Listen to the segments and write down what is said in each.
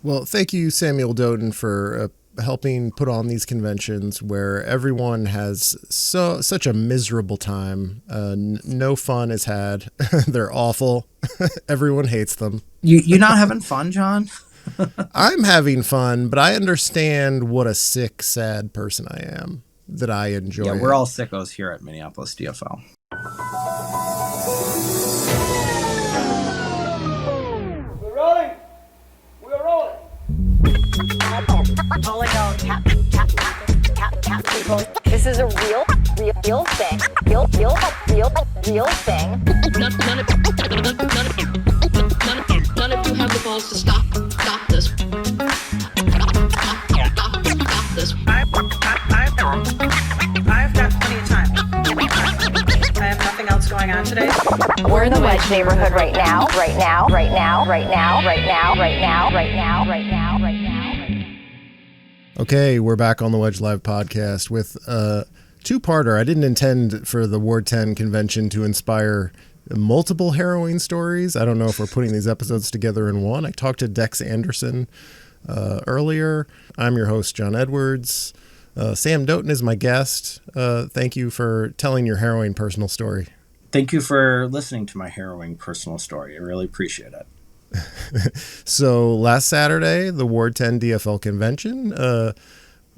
Well, thank you, Samuel Doten, for helping put on these conventions where everyone has such a miserable time. No fun is had. They're awful. Everyone hates them. You not having fun, John? I'm having fun, but I understand what a sick, sad person I am, that I enjoy Yeah, it. we're all sickos here at Minneapolis DFL. We're rolling. We're rolling. This is a real thing. Real thing. None of you have the balls to stop this. Stop this. I've got plenty of time. I have nothing else going on today. We're in the Wedge neighborhood right now. Okay, we're back on the Wedge Live podcast with a two-parter. I didn't intend for the Ward 10 convention to inspire multiple harrowing stories. I don't know if we're putting these episodes together in one. I talked to Dex Anderson earlier. I'm your host, John Edwards. Sam Doten is my guest. Thank you for telling your harrowing personal story. Thank you for listening to my harrowing personal story. I really appreciate it. So last Saturday, the Ward 10 DFL convention.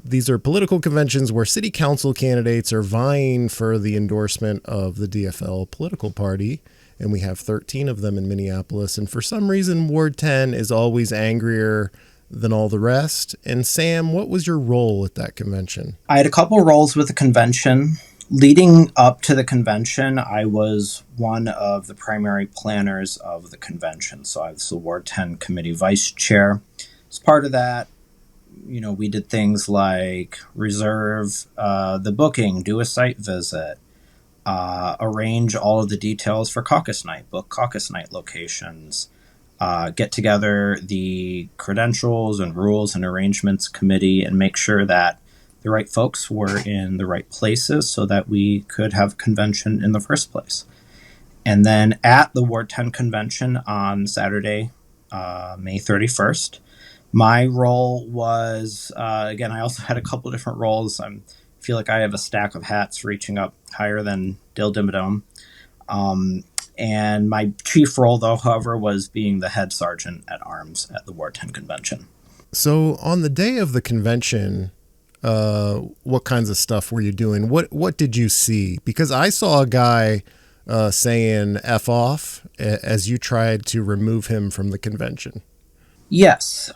These are political conventions where city council candidates are vying for the endorsement of the DFL political party. And we have 13 of them in Minneapolis. And for some reason, Ward 10 is always angrier than all the rest. And Sam, what was your role at that convention? I had a couple roles with the convention. Leading up to the convention, I was one of the primary planners of the convention. So I was the Ward 10 committee vice chair. As part of that, we did things like reserve the booking, do a site visit, arrange all of the details for caucus night, book caucus night locations, get together the credentials and rules and arrangements committee and make sure that the right folks were in the right places so that we could have a convention in the first place. And then at the Ward 10 convention on Saturday, May 31st, my role was, again, I also had a couple different roles. I feel like I have a stack of hats reaching up higher than Dill Dimmadome. And my chief role, though, however, was being the head sergeant at arms at the Ward 10 convention. So on the day of the convention, what kinds of stuff were you doing? What did you see? Because I saw a guy saying F off as you tried to remove him from the convention. Yes,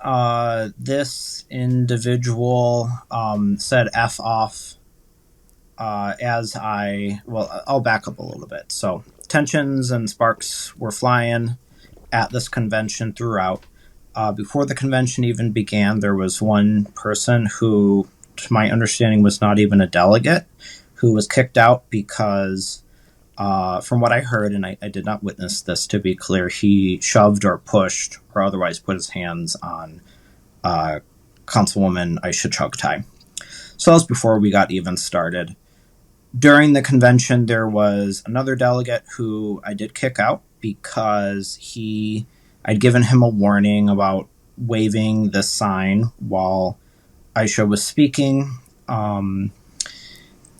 this individual said F off I'll back up a little bit. So tensions and sparks were flying at this convention throughout. Before the convention even began, there was one person who, to my understanding, was not even a delegate, who was kicked out because, from what I heard, and I did not witness this to be clear, he shoved or pushed or otherwise put his hands on Councilwoman Aisha Chugtai. So that was before we got even started. During the convention, there was another delegate who I did kick out because I'd given him a warning about waving the sign while Aisha was speaking. And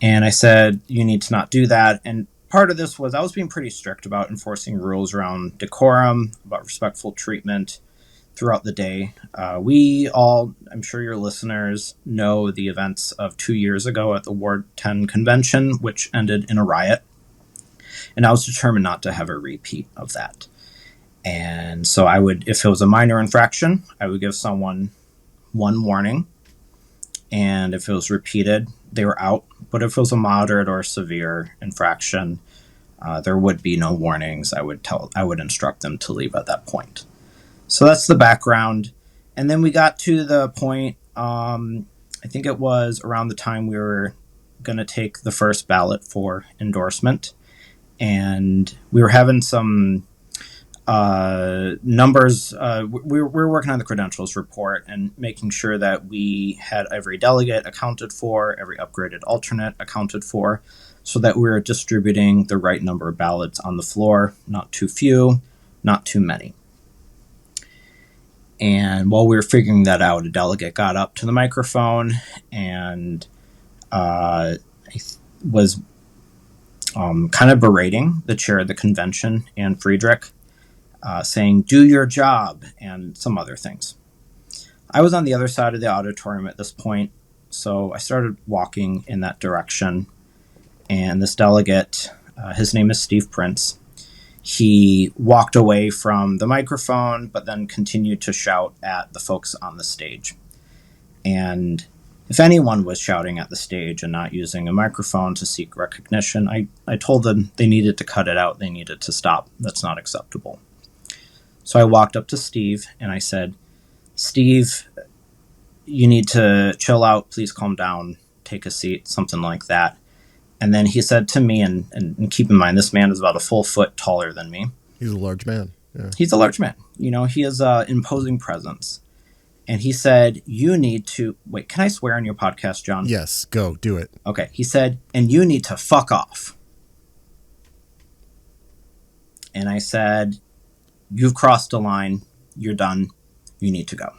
I said, you need to not do that. And part of this was I was being pretty strict about enforcing rules around decorum, about respectful treatment throughout the day. We all, I'm sure your listeners know the events of 2 years ago at the Ward 10 convention, which ended in a riot. And I was determined not to have a repeat of that. And so I would, if it was a minor infraction, I would give someone one warning. And if it was repeated, they were out. But if it was a moderate or severe infraction, there would be no warnings. I would instruct them to leave at that point. So that's the background. And then we got to the point, I think it was around the time we were going to take the first ballot for endorsement. And we were having some numbers. We were working on the credentials report and making sure that we had every delegate accounted for, every upgraded alternate accounted for, so that we were distributing the right number of ballots on the floor, not too few, not too many. And while we were figuring that out, a delegate got up to the microphone and was kind of berating the chair of the convention, Ann Friedrich, saying, "Do your job," and some other things. I was on the other side of the auditorium at this point, so I started walking in that direction. And this delegate, his name is Steve Prince, he walked away from the microphone, but then continued to shout at the folks on the stage. And if anyone was shouting at the stage and not using a microphone to seek recognition, I told them they needed to cut it out. They needed to stop. That's not acceptable. So I walked up to Steve and I said, "Steve, you need to chill out. Please calm down. Take a seat," something like that. And then he said to me, and keep in mind, this man is about a full foot taller than me. He's a large man. Yeah. He's a large man. He has an imposing presence. And he said, "You need to..." Wait, can I swear on your podcast, John? Yes, go, do it. Okay. He said, "And you need to fuck off." And I said, "You've crossed a line. You're done. You need to go."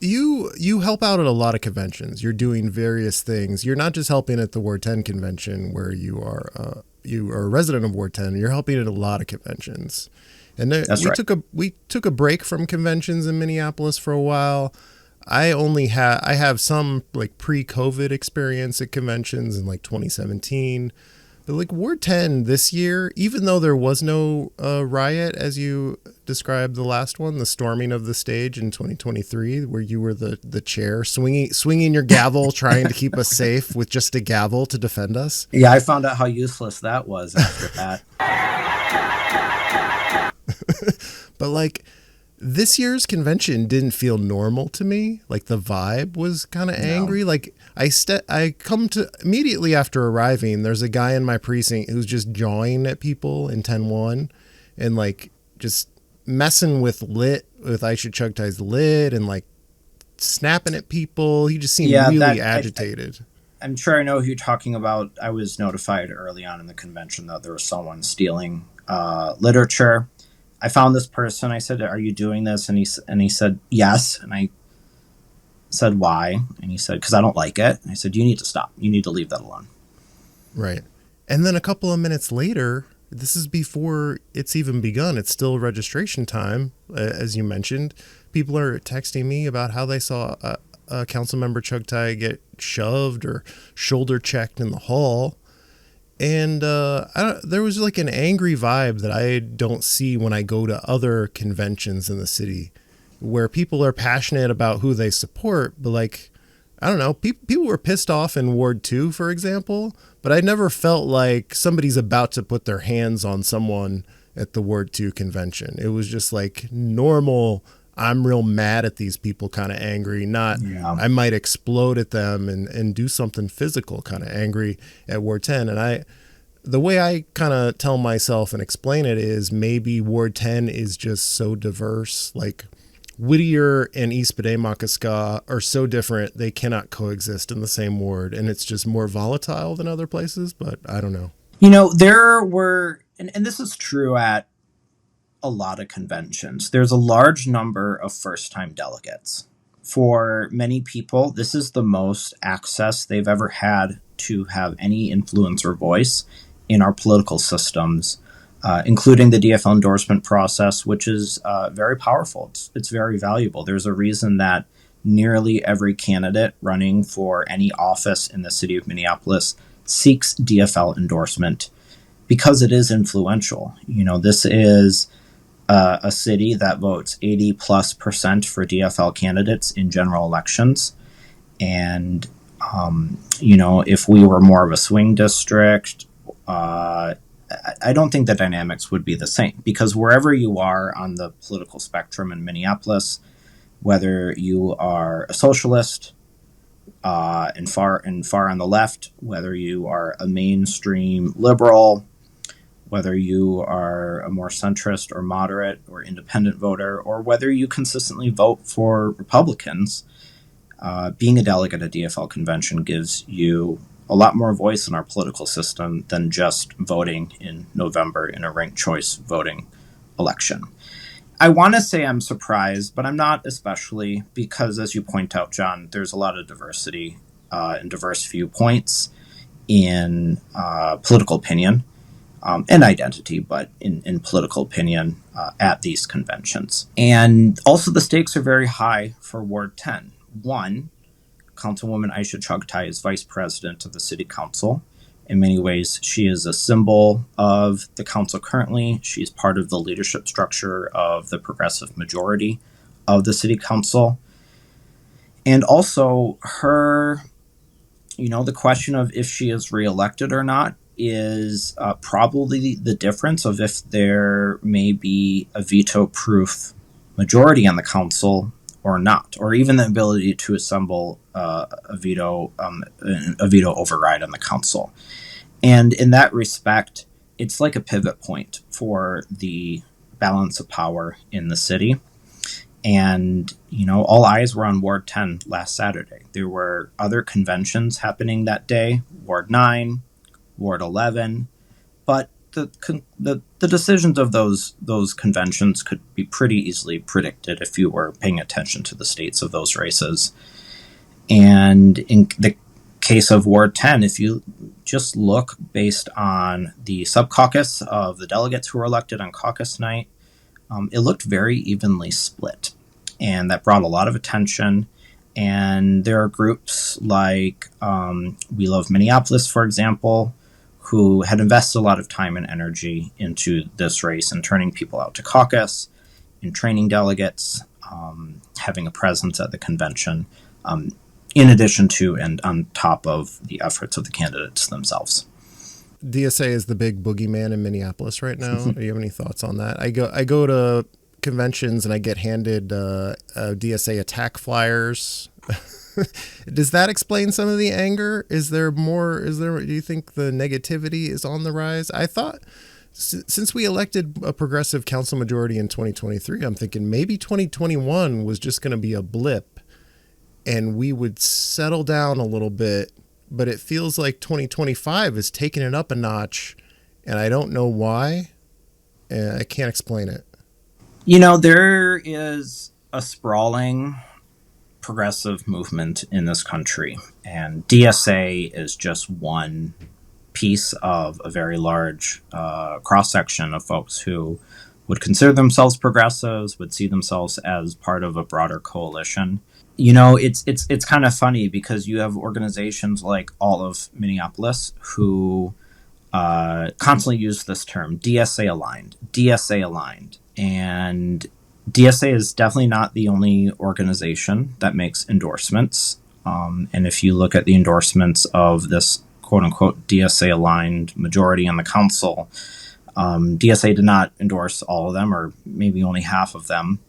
You help out at a lot of conventions. You're doing various things. You're not just helping at the Ward 10 convention where you are a resident of Ward 10. You're helping at a lot of conventions. And we took a break from conventions in Minneapolis for a while. I have some like pre-COVID experience at conventions in like 2017. But like Ward 10 this year, even though there was no riot, as you described the last one, the storming of the stage in 2023, where you were the chair swinging your gavel, trying to keep us safe with just a gavel to defend us. Yeah, I found out how useless that was after that. But like this year's convention didn't feel normal to me. Like the vibe was kind of angry. No. Like I come to immediately after arriving, there's a guy in my precinct who's just jawing at people in 10-1 and like just messing with I Should Chug Tie's lid and like snapping at people. He just seemed really agitated. I'm sure I know who you're talking about. I was notified early on in the convention that there was someone stealing literature. I found this person. I said, "Are you doing this?" And he said, "Yes." And I said, "Why?" And he said, "Because I don't like it." And I said, "You need to stop. You need to leave that alone." Right. And then a couple of minutes later, this is before it's even begun. It's still registration time, as you mentioned. People are texting me about how they saw a council member Chug Tie get shoved or shoulder checked in the hall. And there was like an angry vibe that I don't see when I go to other conventions in the city where people are passionate about who they support. But like, I don't know, people were pissed off in Ward 2, for example, but I never felt like somebody's about to put their hands on someone at the Ward 2 convention. It was just like normal, I'm real mad at these people kind of angry, not I might explode at them and do something physical kind of angry at Ward 10. And the way I kind of tell myself and explain it is maybe Ward 10 is just so diverse. Like Whittier and East Bedeh-Makaska are so different, they cannot coexist in the same ward. And it's just more volatile than other places, but I don't know. There were, and this is true at a lot of conventions, there's a large number of first-time delegates. For many people, this is the most access they've ever had to have any influence or voice in our political systems, including the DFL endorsement process, which is very powerful. It's very valuable. There's a reason that nearly every candidate running for any office in the city of Minneapolis seeks DFL endorsement because it is influential. This is a city that votes 80+% for DFL candidates in general elections. And, if we were more of a swing district, I don't think the dynamics would be the same, because wherever you are on the political spectrum in Minneapolis, whether you are a socialist and far on the left, whether you are a mainstream liberal, whether you are a more centrist or moderate or independent voter, or whether you consistently vote for Republicans, being a delegate at a DFL convention gives you a lot more voice in our political system than just voting in November in a ranked choice voting election. I want to say I'm surprised, but I'm not especially, because as you point out, John, there's a lot of diversity and diverse viewpoints in political opinion and identity, but in political opinion at these conventions. And also the stakes are very high for Ward 10. One, Councilwoman Aisha Chugtai is vice president of the city council. In many ways, she is a symbol of the council currently. She's part of the leadership structure of the progressive majority of the city council. And also her, the question of if she is reelected or not is probably the difference of if there may be a veto-proof majority on the council or not, or even the ability to assemble a veto override on the council. And in that respect, it's like a pivot point for the balance of power in the city. And, all eyes were on Ward 10 last Saturday. There were other conventions happening that day, Ward 9, Ward 11, but the decisions of those conventions could be pretty easily predicted if you were paying attention to the states of those races. And in the case of Ward 10, if you just look based on the sub-caucus of the delegates who were elected on caucus night, it looked very evenly split. And that brought a lot of attention. And there are groups like We Love Minneapolis, for example, who had invested a lot of time and energy into this race and turning people out to caucus, in training delegates, having a presence at the convention, in addition to and on top of the efforts of the candidates themselves. DSA is the big boogeyman in Minneapolis right now. Do you have any thoughts on that? I go to conventions and I get handed DSA attack flyers. Does that explain some of the anger? Do you think the negativity is on the rise? I thought since we elected a progressive council majority in 2023, I'm thinking maybe 2021 was just going to be a blip and we would settle down a little bit, but it feels like 2025 is taking it up a notch and I don't know why. And I can't explain it. There is a sprawling progressive movement in this country, and DSA is just one piece of a very large cross-section of folks who would consider themselves progressives, would see themselves as part of a broader coalition. It's kind of funny because you have organizations like All of Minneapolis who constantly use this term, DSA aligned. And DSA is definitely not the only organization that makes endorsements. And if you look at the endorsements of this quote-unquote DSA-aligned majority on the council, DSA did not endorse all of them, or maybe only half of them.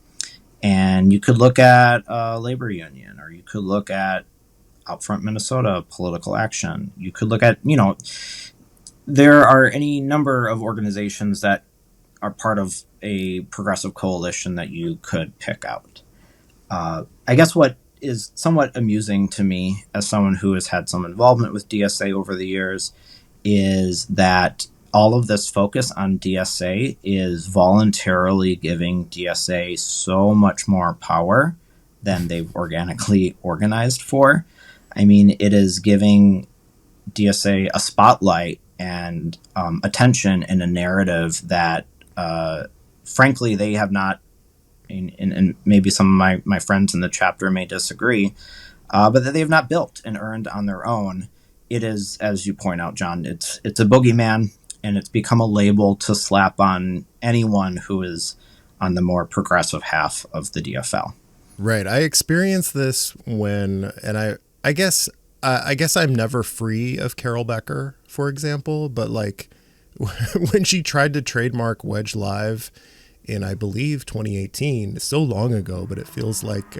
And you could look at Labor Union, or you could look at Outfront Minnesota Political Action. You could look at, there are any number of organizations that are part of a progressive coalition that you could pick out. I guess what is somewhat amusing to me as someone who has had some involvement with DSA over the years is that all of this focus on DSA is voluntarily giving DSA so much more power than they've organically organized for. I mean, it is giving DSA a spotlight and attention and a narrative that frankly, they have not, and maybe some of my friends in the chapter may disagree, but that they have not built and earned on their own. It is, as you point out, John, it's a boogeyman, and it's become a label to slap on anyone who is on the more progressive half of the DFL. Right. I experienced this I guess I'm never free of Carol Becker, for example, but like when she tried to trademark Wedge Live in, I believe, 2018, so long ago, but it feels like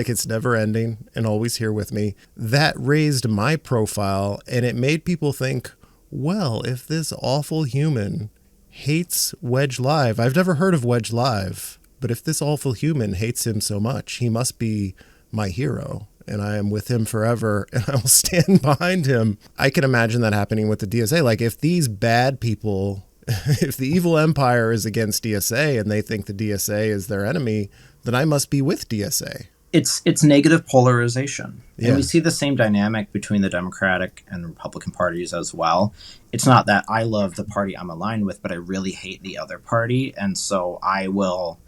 it's never ending and always here with me. That raised my profile, and it made people think, well, if this awful human hates Wedge Live, I've never heard of Wedge Live, but if this awful human hates him so much, he must be my hero, and I am with him forever, and I will stand behind him. I can imagine that happening with the DSA. Like, if these bad people If the evil empire is against DSA and they think the DSA is their enemy, then I must be with DSA. It's negative polarization. Yeah. And we see the same dynamic between the Democratic and Republican parties as well. It's not that I love the party I'm aligned with, but I really hate the other party. And so I will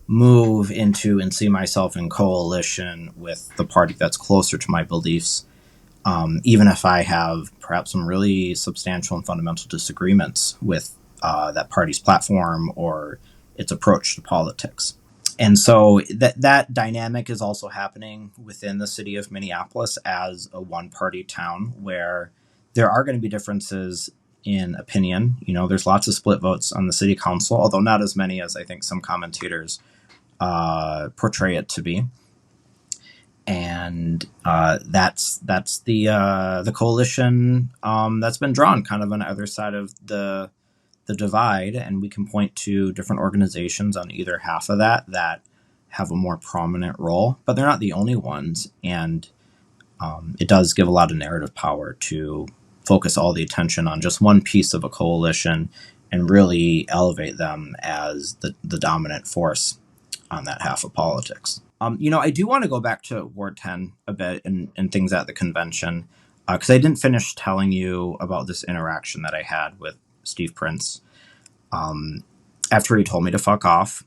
move into and see myself in coalition with the party that's closer to my beliefs, even if I have perhaps some really substantial and fundamental disagreements with that party's platform or its approach to politics. And so that dynamic is also happening within the city of Minneapolis as a one-party town, where there are going to be differences in opinion. You know, there's lots of split votes on the city council, although not as many as I think some commentators portray it to be. And that's the coalition that's been drawn kind of on either side of the divide, and we can point to different organizations on either half of that have a more prominent role, but they're not the only ones. And it does give a lot of narrative power to focus all the attention on just one piece of a coalition and really elevate them as the dominant force on that half of politics. I do want to go back to Ward 10 a bit and things at the convention, because I didn't finish telling you about this interaction that I had with Steve Prince. After he told me to fuck off,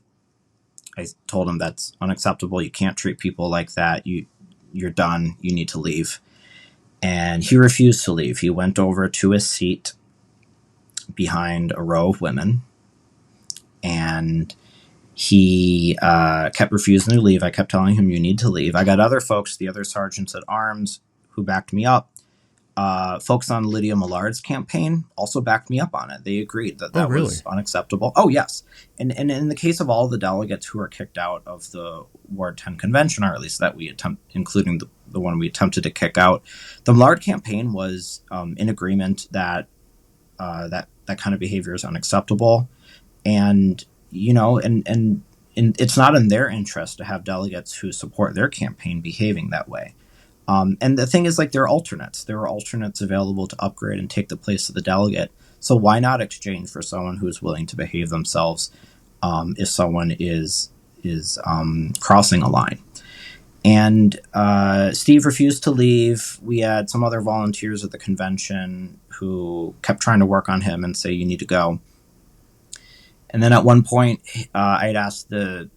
I told him that's unacceptable. You can't treat people like that. You're done. You need to leave. And he refused to leave. He went over to his seat behind a row of women, and he kept refusing to leave. I kept telling him, you need to leave. I got other folks, the other sergeants at arms, who backed me up. Folks on Lydia Millard's campaign also backed me up on it. They agreed that was unacceptable. Oh, yes. And in the case of all the delegates who were kicked out of the Ward 10 convention, or at least that including the one we attempted to kick out, the Millard campaign was in agreement that that kind of behavior is unacceptable. And, and it's not in their interest to have delegates who support their campaign behaving that way. And the thing is, there are alternates. There are alternates available to upgrade and take the place of the delegate. So why not exchange for someone who is willing to behave themselves if someone is crossing a line? And Steve refused to leave. We had some other volunteers at the convention who kept trying to work on him and say, you need to go. And then at one point, I had asked the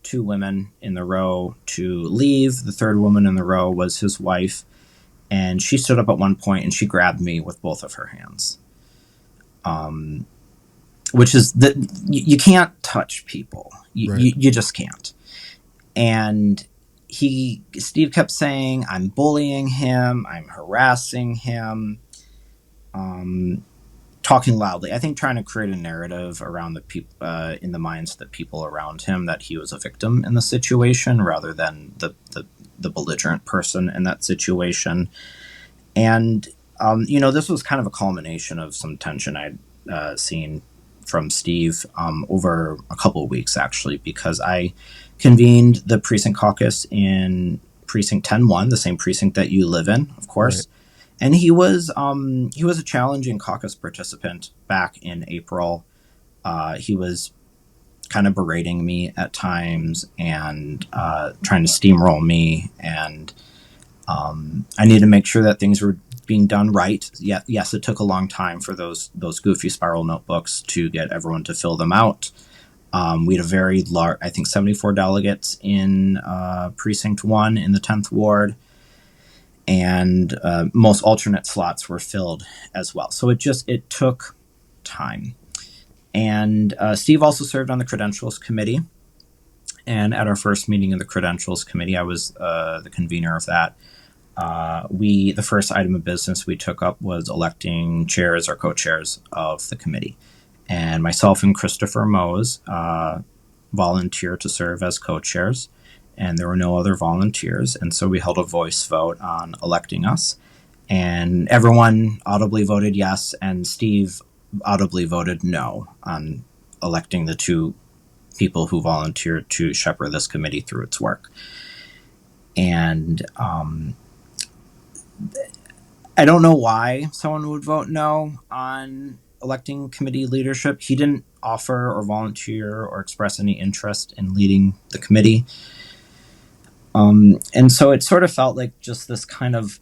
two women in the row to leave. The third woman in the row was his wife, and she stood up at one point and she grabbed me with both of her hands. Which is that you can't touch people. You just can't. And Steve kept saying, I'm bullying him, I'm harassing him, talking loudly. I think trying to create a narrative around the people in the minds of the people around him that he was a victim in the situation rather than the belligerent person in that situation. And this was kind of a culmination of some tension I'd seen from Steve over a couple of weeks, actually, because I convened the precinct caucus in precinct 10-1, the same precinct that you live in, of course. Right. And he was a challenging caucus participant back in April. He was kind of berating me at times and trying to steamroll me. And I needed to make sure that things were being done right. Yes, it took a long time for those goofy spiral notebooks to get everyone to fill them out. We had a very large, I think 74 delegates in Precinct 1 in the 10th Ward. And most alternate slots were filled as well. So it took time. And Steve also served on the Credentials Committee. And at our first meeting of the Credentials Committee, I was the convener of that. The first item of business we took up was electing chairs or co-chairs of the committee. And myself and Christopher Mose volunteered to serve as co-chairs. And there were no other volunteers. And so we held a voice vote on electing us. And everyone audibly voted yes, and Steve audibly voted no on electing the two people who volunteered to shepherd this committee through its work. And I don't know why someone would vote no on electing committee leadership. He didn't offer or volunteer or express any interest in leading the committee. And so it sort of felt like just this kind of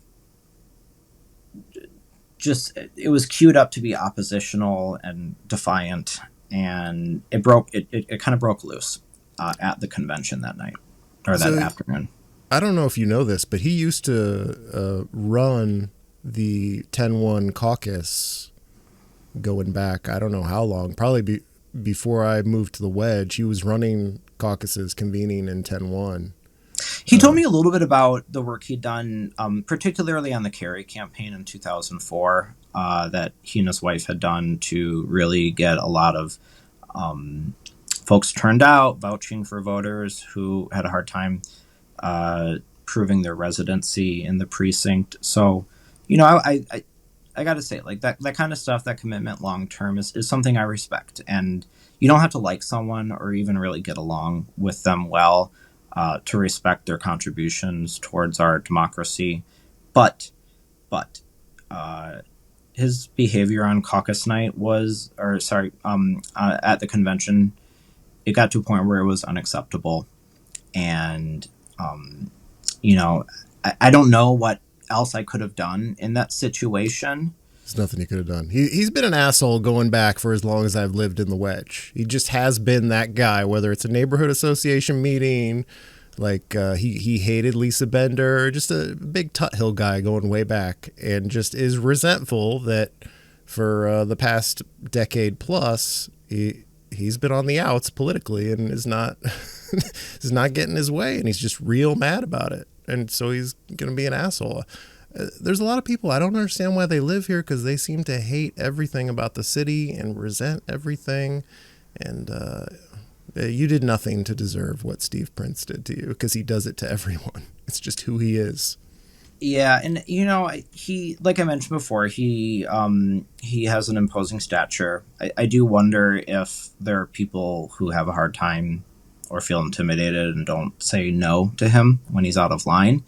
it was queued up to be oppositional and defiant, and it kind of broke loose at the convention that night or that afternoon. I don't know if you know this, but he used to run the 10-1 caucus going back, I don't know how long, probably before I moved to the Wedge. He was running caucuses, convening in 10-1. He told me a little bit about the work he'd done, particularly on the Kerry campaign in 2004, that he and his wife had done to really get a lot of folks turned out, vouching for voters who had a hard time proving their residency in the precinct. So, I got to say, like that kind of stuff, that commitment long term is something I respect. And you don't have to like someone or even really get along with them well to respect their contributions towards our democracy. But his behavior on caucus night at the convention, it got to a point where it was unacceptable. And, I don't know what else I could have done in that situation. There's nothing he could have done. He's been an asshole going back for as long as I've lived in the Wedge. He just has been that guy, whether it's a neighborhood association meeting, like he hated Lisa Bender, just a big Tut Hill guy going way back, and just is resentful that for the past decade plus, he's been on the outs politically and is not getting his way, and he's just real mad about it. And so he's going to be an asshole. There's a lot of people, I don't understand why they live here, because they seem to hate everything about the city and resent everything. And you did nothing to deserve what Steve Prince did to you, because he does it to everyone. It's just who he is. Yeah, and he, like I mentioned before, he has an imposing stature. I do wonder if there are people who have a hard time or feel intimidated and don't say no to him when he's out of line.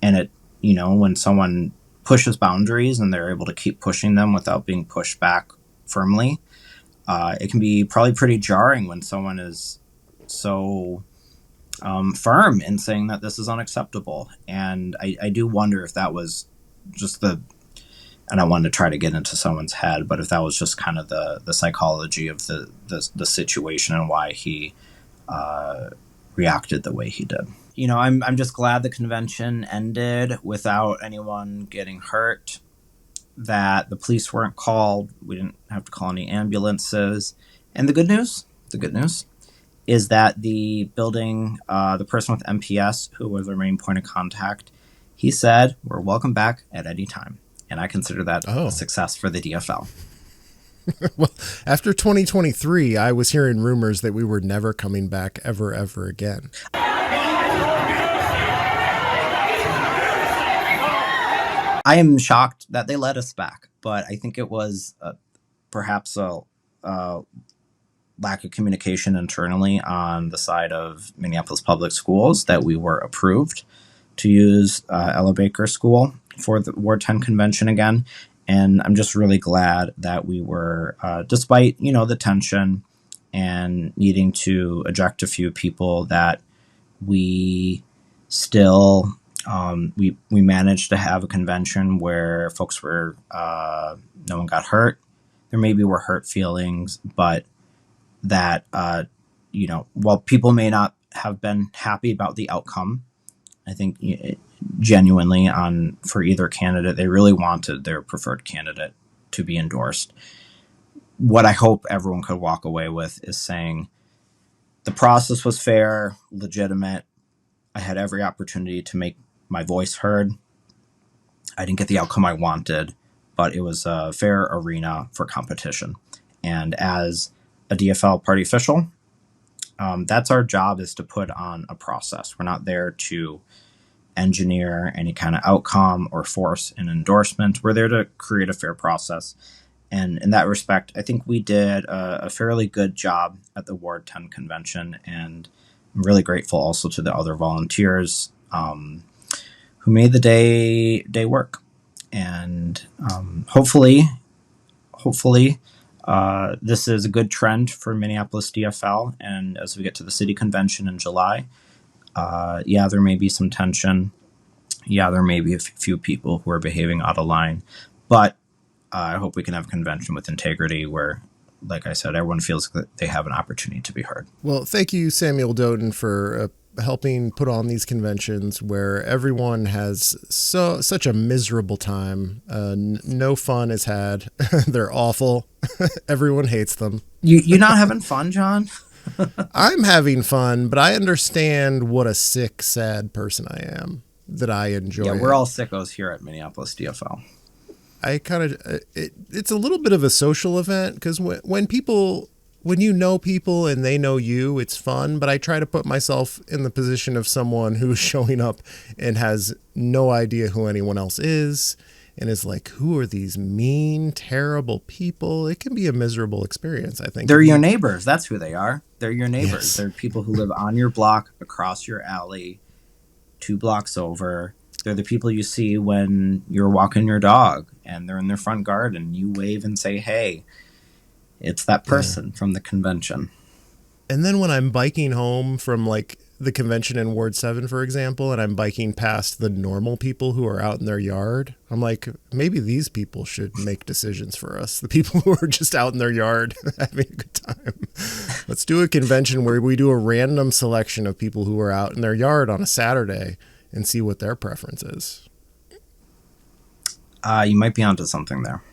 And when someone pushes boundaries and they're able to keep pushing them without being pushed back firmly, it can be probably pretty jarring when someone is so firm in saying that this is unacceptable. And I do wonder if that was just and I wanted to try to get into someone's head, but if that was just kind of the psychology of the situation and why he reacted the way he did. I'm just glad the convention ended without anyone getting hurt, that the police weren't called. We didn't have to call any ambulances. And the good news is that the building, the person with MPS, who was our main point of contact, he said, "We're welcome back at any time." And I consider that a success for the DFL. Well, after 2023, I was hearing rumors that we were never coming back ever again. I am shocked that they let us back, but I think it was perhaps a lack of communication internally on the side of Minneapolis Public Schools that we were approved to use Ella Baker School for the Ward 10 convention again. And I'm just really glad that we were, despite, the tension and needing to eject a few people, that we still, we managed to have a convention where folks were, no one got hurt. There maybe were hurt feelings, but that, while people may not have been happy about the outcome, I think genuinely for either candidate, they really wanted their preferred candidate to be endorsed. What I hope everyone could walk away with is saying the process was fair, legitimate. I had every opportunity to make my voice heard. I didn't get the outcome I wanted, but it was a fair arena for competition. And as a DFL party official, that's our job, is to put on a process. We're not there to engineer any kind of outcome or force an endorsement. We're there to create a fair process. And in that respect, I think we did a fairly good job at the Ward 10 convention. And I'm really grateful also to the other volunteers who made the day work. And hopefully This is a good trend for Minneapolis DFL, and as we get to the city convention in July, there may be some tension. Yeah, there may be a few people who are behaving out of line, but I hope we can have a convention with integrity where, like I said, everyone feels that they have an opportunity to be heard. Well, thank you, Samuel Doten, for helping put on these conventions where everyone has such a miserable time. No fun is had. They're awful. Everyone hates them. You not having fun, John? I'm having fun, but I understand what a sick, sad person I am, that I enjoy. Yeah, we're all sickos here at Minneapolis DFL. I kind of, it's a little bit of a social event because when you know people and they know you, it's fun. But I try to put myself in the position of someone who's showing up and has no idea who anyone else is and is like, who are these mean, terrible people? It can be a miserable experience, I think. They're your neighbors. That's who they are. They're your neighbors. Yes. They're people who live on your block, across your alley, 2 blocks over. They're the people you see when you're walking your dog and they're in their front garden. You wave and say, hey. It's that person from the convention. And then when I'm biking home from like the convention in Ward 7, for example, and I'm biking past the normal people who are out in their yard, I'm like, maybe these people should make decisions for us. The people who are just out in their yard having a good time. Let's do a convention where we do a random selection of people who are out in their yard on a Saturday and see what their preference is. You might be onto something there.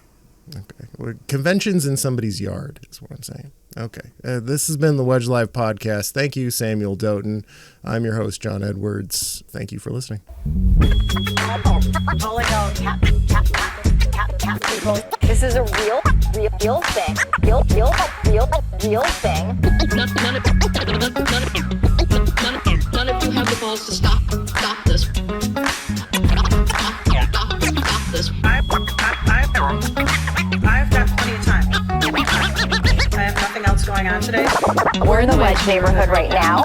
Okay. Well, conventions in somebody's yard is what I'm saying. Okay. This has been the Wedge Live podcast. Thank you, Samuel Doten. I'm your host, John Edwards. Thank you for listening. This is a real thing. Real thing. None of you have the balls to stop this. Stop this. I've got plenty of time. I have nothing else going on today. We're in the Wedge neighborhood right now.